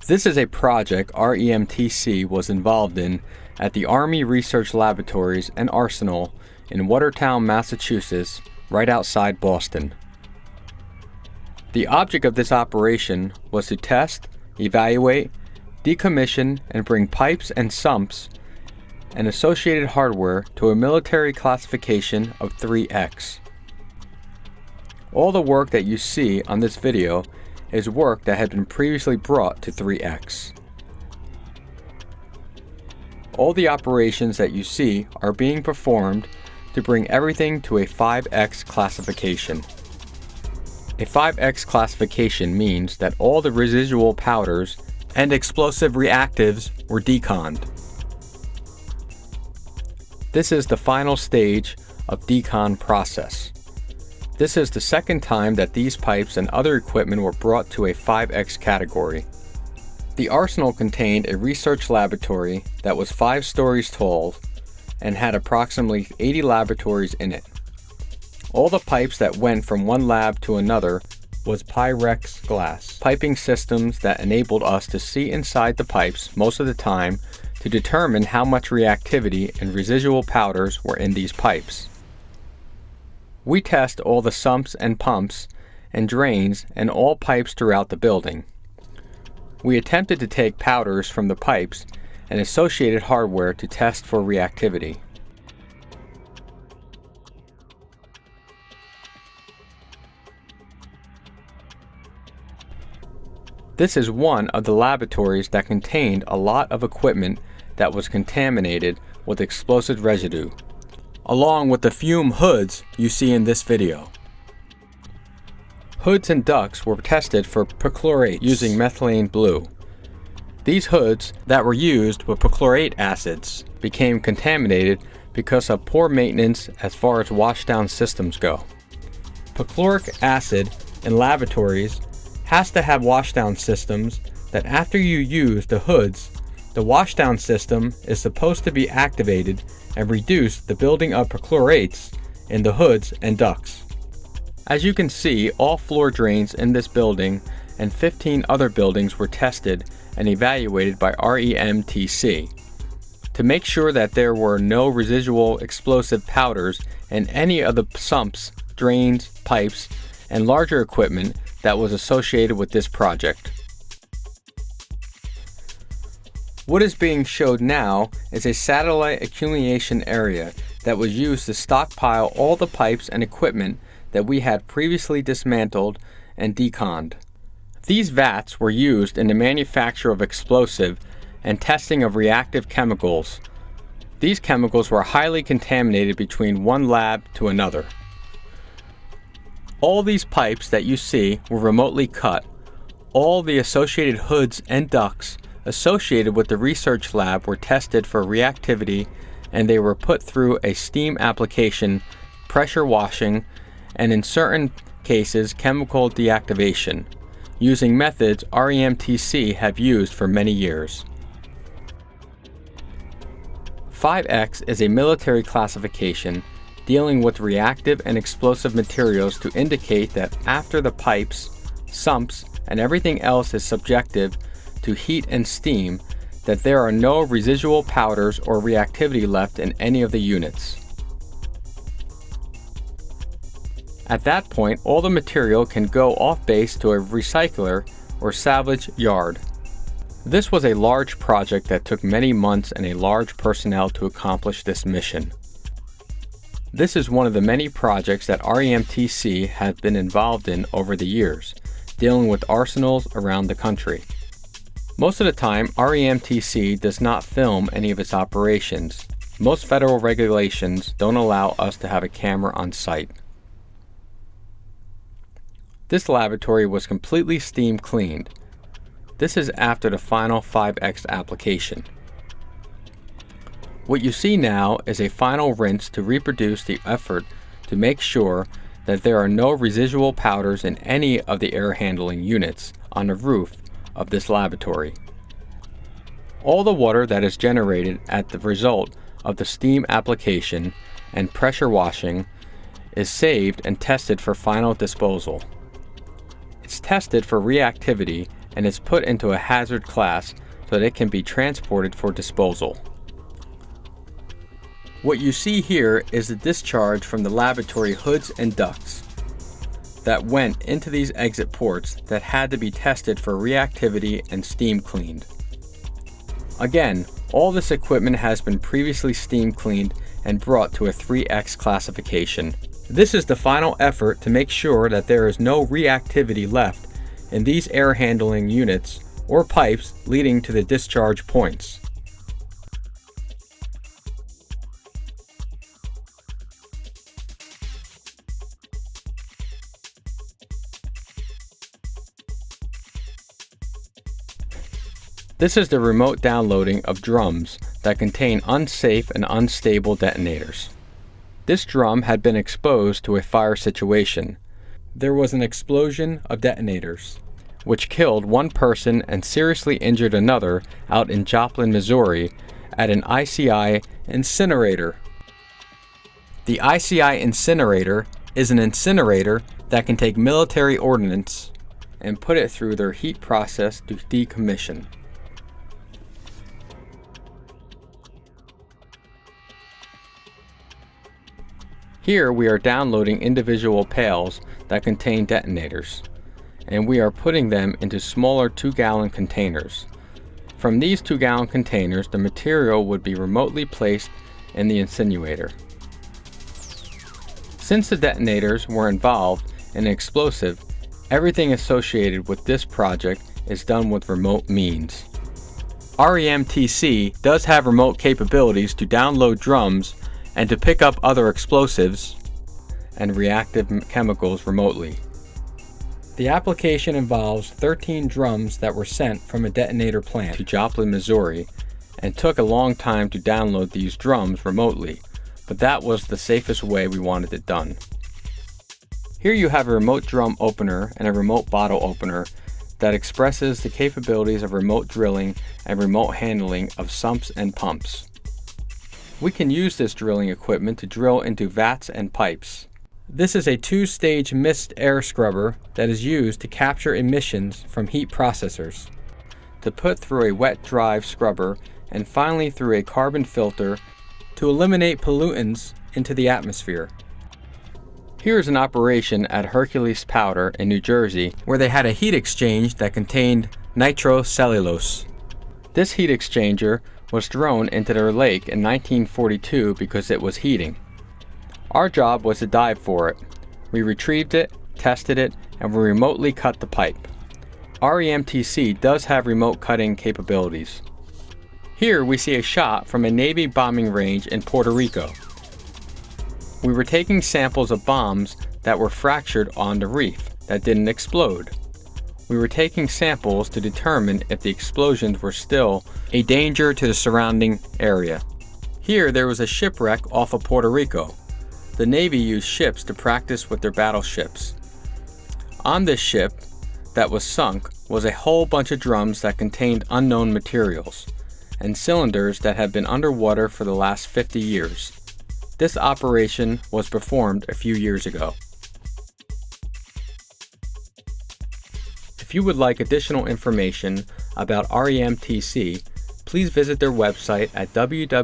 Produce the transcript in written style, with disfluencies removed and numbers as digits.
This is a project REMTC was involved in at the Army Research Laboratories and Arsenal in Watertown, Massachusetts, right outside Boston. The object of this operation was to test, evaluate, decommission, and bring pipes and sumps and associated hardware to a military classification of 3X. All the work that you see on this video is work that had been previously brought to 3X. All the operations that you see are being performed to bring everything to a 5X classification. A 5X classification means that all the residual powders and explosive reactives were deconned. This is the final stage of decon process. This is the second time that these pipes and other equipment were brought to a 5X category. The arsenal contained a research laboratory that was 5 stories tall and had approximately 80 laboratories in it. All the pipes that went from one lab to another was Pyrex glass piping systems that enabled us to see inside the pipes most of the time to determine how much reactivity and residual powders were in these pipes. We test all the sumps and pumps and drains and all pipes throughout the building. We attempted to take powders from the pipes and associated hardware to test for reactivity. This is one of the laboratories that contained a lot of equipment that was contaminated with explosive residue, along with the fume hoods you see in this video. Hoods and ducts were tested for perchlorate using methylene blue. These hoods that were used with perchlorate acids became contaminated because of poor maintenance as far as washdown systems go. Perchloric acid in laboratories has to have washdown systems that after you use the hoods, the washdown system is supposed to be activated and reduce the building of perchlorates in the hoods and ducts. As you can see, all floor drains in this building and 15 other buildings were tested and evaluated by REMTC to make sure that there were no residual explosive powders in any of the sumps, drains, pipes, and larger equipment that was associated with this project. What is being showed now is a satellite accumulation area that was used to stockpile all the pipes and equipment that we had previously dismantled and deconned. These vats were used in the manufacture of explosive and testing of reactive chemicals. These chemicals were highly contaminated between one lab to another. All these pipes that you see were remotely cut. All the associated hoods and ducts associated with the research lab were tested for reactivity, and they were put through a steam application, pressure washing, and in certain cases chemical deactivation, using methods REMTC have used for many years. 5X is a military classification dealing with reactive and explosive materials to indicate that after the pipes, sumps, and everything else is subjective to heat and steam, that there are no residual powders or reactivity left in any of the units. At that point, all the material can go off base to a recycler or salvage yard. This was a large project that took many months and a large personnel to accomplish this mission. This is one of the many projects that REMTC has been involved in over the years, dealing with arsenals around the country. Most of the time, REMTC does not film any of its operations. Most federal regulations don't allow us to have a camera on site. This laboratory was completely steam cleaned. This is after the final 5X application. What you see now is a final rinse to reproduce the effort to make sure that there are no residual powders in any of the air handling units on the roof of this laboratory. All the water that is generated as the result of the steam application and pressure washing is saved and tested for final disposal. It's tested for reactivity and is put into a hazard class so that it can be transported for disposal. What you see here is the discharge from the laboratory hoods and ducts that went into these exit ports that had to be tested for reactivity and steam cleaned. Again, all this equipment has been previously steam cleaned and brought to a 3X classification. This is the final effort to make sure that there is no reactivity left in these air handling units or pipes leading to the discharge points. This is the remote downloading of drums that contain unsafe and unstable detonators. This drum had been exposed to a fire situation. There was an explosion of detonators, which killed one person and seriously injured another out in Joplin, Missouri, at an ICI incinerator. The ICI incinerator is an incinerator that can take military ordnance and put it through their heat process to decommission. Here we are downloading individual pails that contain detonators, and we are putting them into smaller 2-gallon containers. From these 2-gallon containers, the material would be remotely placed in the incinerator. Since the detonators were involved in an explosive, everything associated with this project is done with remote means. REMTC does have remote capabilities to download drums and to pick up other explosives and reactive chemicals remotely. The application involves 13 drums that were sent from a detonator plant to Joplin, Missouri, and took a long time to download these drums remotely, but that was the safest way we wanted it done. Here you have a remote drum opener and a remote bottle opener that expresses the capabilities of remote drilling and remote handling of sumps and pumps. We can use this drilling equipment to drill into vats and pipes. This is a 2-stage mist air scrubber that is used to capture emissions from heat processors, to put through a wet drive scrubber, and finally through a carbon filter to eliminate pollutants into the atmosphere. Here is an operation at Hercules Powder in New Jersey where they had a heat exchange that contained nitrocellulose. This heat exchanger was thrown into their lake in 1942 because it was heating. Our job was to dive for it. We retrieved it, tested it, and we remotely cut the pipe. REMTC does have remote cutting capabilities. Here we see a shot from a Navy bombing range in Puerto Rico. We were taking samples of bombs that were fractured on the reef that didn't explode. We were taking samples to determine if the explosions were still a danger to the surrounding area. Here there was a shipwreck off of Puerto Rico. The Navy used ships to practice with their battleships. On this ship that was sunk was a whole bunch of drums that contained unknown materials and cylinders that had been underwater for the last 50 years. This operation was performed a few years ago. If you would like additional information about REMTC, please visit their website at www.remtc.com.